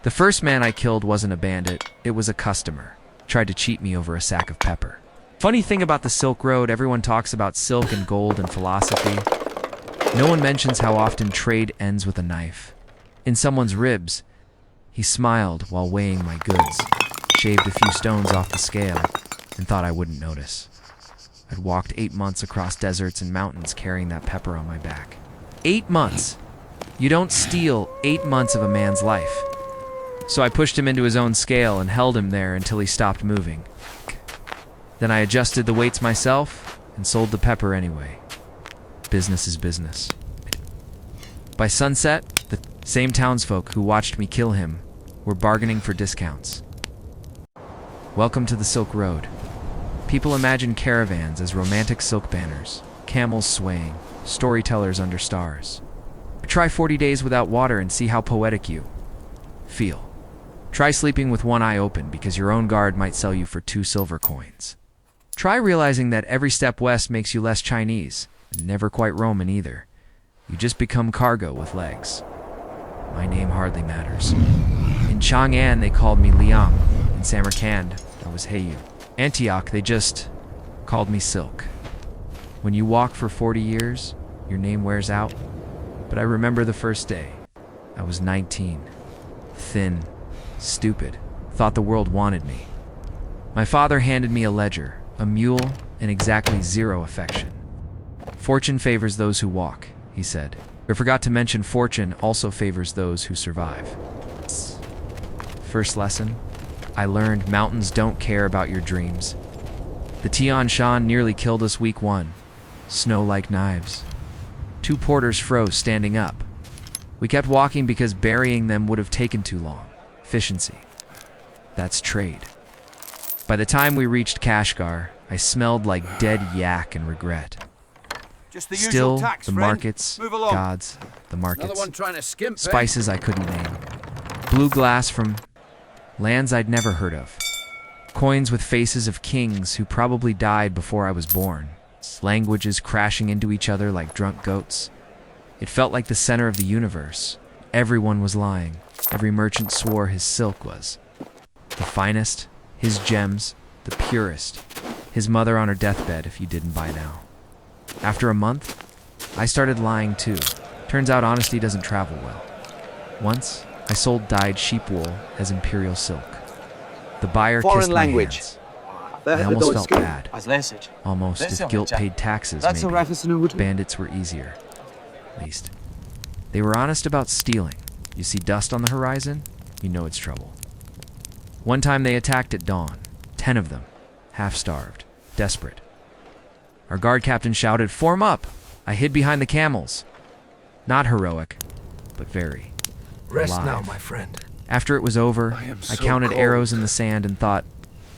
The first man I killed wasn't a bandit, it was a customer. Tried to cheat me over a sack of pepper. Funny thing about the Silk Road, everyone talks about silk and gold and philosophy. No one mentions how often trade ends with a knife. In someone's ribs, he smiled while weighing my goods, shaved a few stones off the scale, and thought I wouldn't notice. I'd walked 8 months across deserts and mountains carrying that pepper on my back. 8 months! You don't steal 8 months of a man's life. So I pushed him into his own scale and held him there until he stopped moving. Then I adjusted the weights myself and sold the pepper anyway. Business is business. By sunset, the same townsfolk who watched me kill him were bargaining for discounts. Welcome to the Silk Road. People imagine caravans as romantic silk banners, camels swaying, storytellers under stars. Try 40 days without water and see how poetic you feel. Try sleeping with one eye open because your own guard might sell you for 2 silver coins. Try realizing that every step west makes you less Chinese, and never quite Roman either. You just become cargo with legs. My name hardly matters. In Chang'an, they called me Liang. In Samarkand, I was Heyu. Antioch, they just called me Silk. When you walk for 40 years, your name wears out. But I remember the first day. I was 19. Thin. Stupid. Thought the world wanted me. My father handed me a ledger, a mule, and exactly 0 affection. Fortune favors those who walk, he said. I forgot to mention fortune also favors those who survive. First lesson, I learned mountains don't care about your dreams. The Tian Shan nearly killed us week 1. Snow like knives. 2 porters froze standing up. We kept walking because burying them would have taken too long. Efficiency. That's trade. By the time we reached Kashgar, I smelled like dead yak and regret. Just the Still, usual tax, the friend. markets, Move along. gods, the Another markets, one trying to skimp, eh? spices I couldn't name, blue glass from lands I'd never heard of, coins with faces of kings who probably died before I was born, languages crashing into each other like drunk goats. It felt like the center of the universe. Everyone was lying. Every merchant swore his silk was the finest, his gems, the purest, his mother on her deathbed if you didn't buy now. After a month, I started lying too. Turns out honesty doesn't travel well. Once, I sold dyed sheep wool as Imperial silk. The buyer kissed my hands. I almost felt bad. Almost if guilt paid taxes, maybe. Bandits were easier. At least. They were honest about stealing. You see dust on the horizon, you know it's trouble. One time they attacked at dawn. 10 of them. Half-starved. Desperate. Our guard captain shouted, "Form up!" I hid behind the camels. Not heroic, but very Rest alive. now, my friend. After it was over, I so counted cold. arrows in the sand and thought,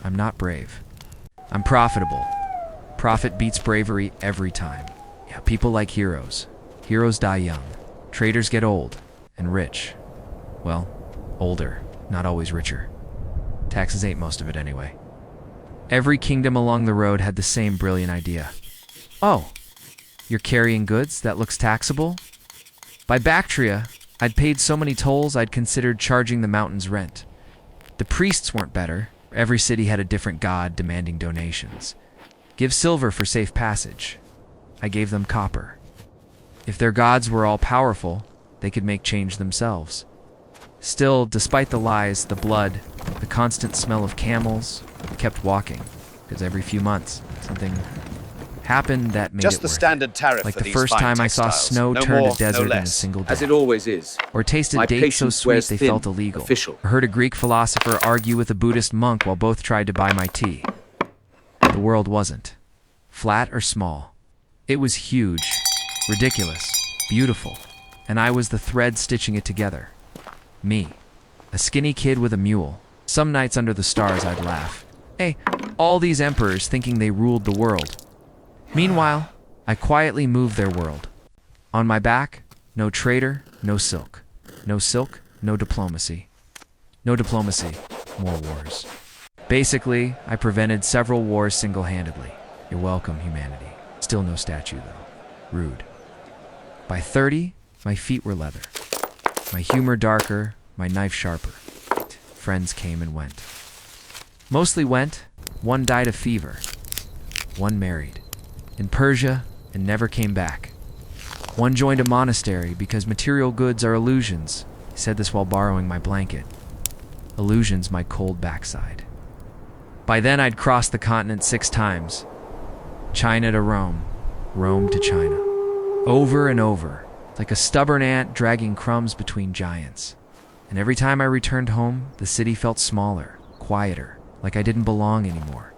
I'm not brave. I'm profitable. Profit beats bravery every time. Yeah, people like heroes. Heroes die young. Traders get old and rich. Well, older, not always richer. Taxes ain't most of it anyway. Every kingdom along the road had the same brilliant idea. Oh, you're carrying goods? That looks taxable? By Bactria, I'd paid so many tolls I'd considered charging the mountain's rent. The priests weren't better. Every city had a different god demanding donations. Give silver for safe passage. I gave them copper. If their gods were all powerful, they could make change themselves. Still, despite the lies, the blood, the constant smell of camels, I kept walking, because every few months, something happened that made Just it the worth standard tariff it. Like for the these first fine time I saw textiles. snow No turn more, to desert no in a less. single day. As it always is. Or tasted My dates so patience sweet wears they thin, felt illegal. official. Or heard a Greek philosopher argue with a Buddhist monk while both tried to buy my tea. The world wasn't. Flat or small. It was huge, ridiculous, beautiful, and I was the thread stitching it together. Me. A skinny kid with a mule. Some nights under the stars I'd laugh. Hey, all these emperors thinking they ruled the world. Meanwhile, I quietly moved their world. On my back, no trader, no silk. No silk, no diplomacy. No diplomacy, more wars. Basically, I prevented several wars single-handedly. You're welcome, humanity. Still no statue, though. Rude. By 30, my feet were leather. My humor darker, my knife sharper. friends came and went. Mostly went, one died of fever, one married in Persia and never came back. One joined a monastery because material goods are illusions. He said this while borrowing my blanket. Illusions, my cold backside. By then I'd crossed the continent 6 times. China to Rome, Rome to China. Over and over, like a stubborn ant dragging crumbs between giants. And every time I returned home, the city felt smaller, quieter, like I didn't belong anymore.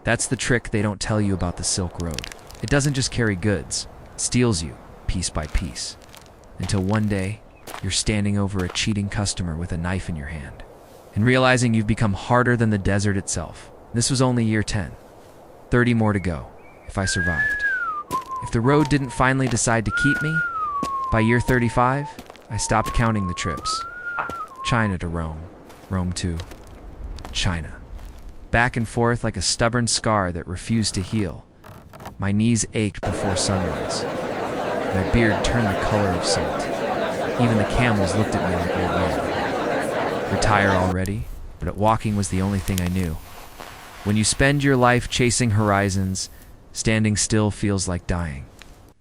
That's the trick they don't tell you about the Silk Road. It doesn't just carry goods, it steals you, piece by piece. Until one day, you're standing over a cheating customer with a knife in your hand, and realizing you've become harder than the desert itself. This was only year 10. 30 more to go, if I survived. If the road didn't finally decide to keep me, by year 35, I stopped counting the trips. China to Rome, Rome to China. Back and forth like a stubborn scar that refused to heal. My knees ached before sunrise. My beard turned the color of salt. Even the camels looked at me like old men. Retire already? But walking was the only thing I knew. When you spend your life chasing horizons, standing still feels like dying.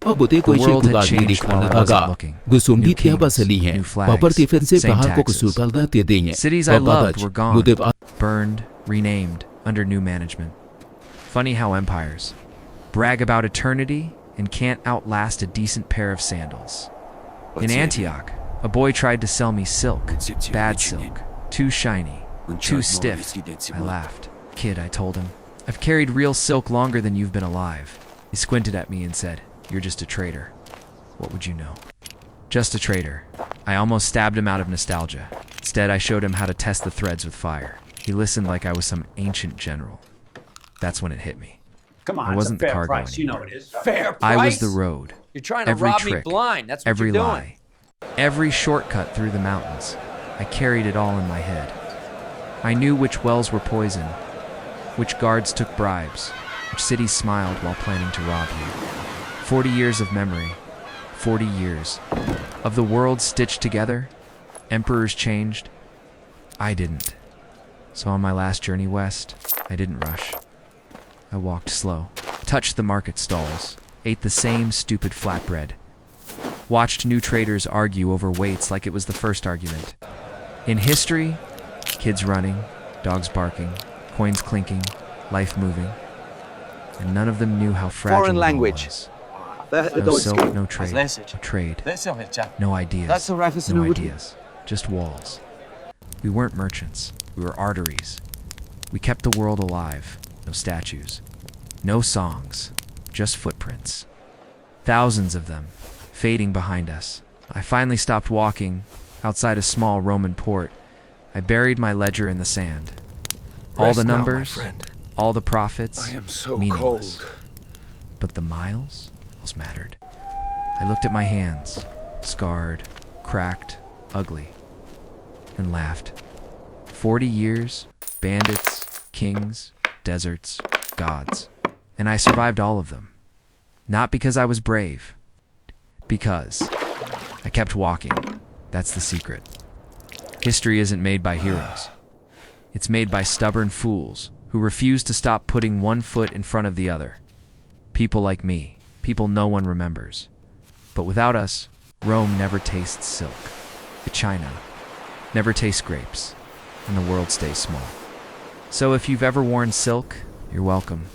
Mabuti ko The world isip had ko changed while I aga. wasn't looking. Gusto New hindi tiya ba kings, sa lihe? new flags, Paparti offensive same bahal ko taxes. kusupal na tiya. Cities I loved were gone, burned, renamed, under new management. Funny how empires brag about eternity and can't outlast a decent pair of sandals. In Antioch, a boy tried to sell me silk, bad silk, too shiny, too stiff. I laughed. Kid, I told him, I've carried real silk longer than you've been alive. He squinted at me and said, you're just a trader. What would you know? Just a trader. I almost stabbed him out of nostalgia. Instead, I showed him how to test the threads with fire. He listened like I was some ancient general. That's when it hit me. Come on, I wasn't it's a the fair cargo price. You know anymore. it is. Fair price. I was the road. You're trying to Every rob trick, me blind. That's what every you're doing. lie, every shortcut through the mountains. I carried it all in my head. I knew which wells were poison, which guards took bribes, which cities smiled while planning to rob you. 40 years of memory, 40 years of the world stitched together. Emperors changed. I didn't. So on my last journey west, I didn't rush. I walked slow, touched the market stalls, ate the same stupid flatbread, watched new traders argue over weights like it was the first argument. In history, kids running, dogs barking, coins clinking, life moving, and none of them knew how fragile Foreign it all language. was. No silk, no trade, no trade, no ideas, no ideas, just walls. We weren't merchants, we were arteries. We kept the world alive, no statues, no songs, just footprints. Thousands of them, fading behind us. I finally stopped walking. Outside a small Roman port, I buried my ledger in the sand. All the numbers, all the profits, I am so meaningless. cold. But the miles mattered. I looked at my hands, scarred, cracked, ugly, and laughed. 40 years, bandits, kings, deserts, gods. And I survived all of them. Not because I was brave, because I kept walking. That's the secret. History isn't made by heroes. It's made by stubborn fools who refuse to stop putting one foot in front of the other. People like me, people no one remembers. But without us, Rome never tastes silk. China never tastes grapes, and the world stays small. So if you've ever worn silk, you're welcome.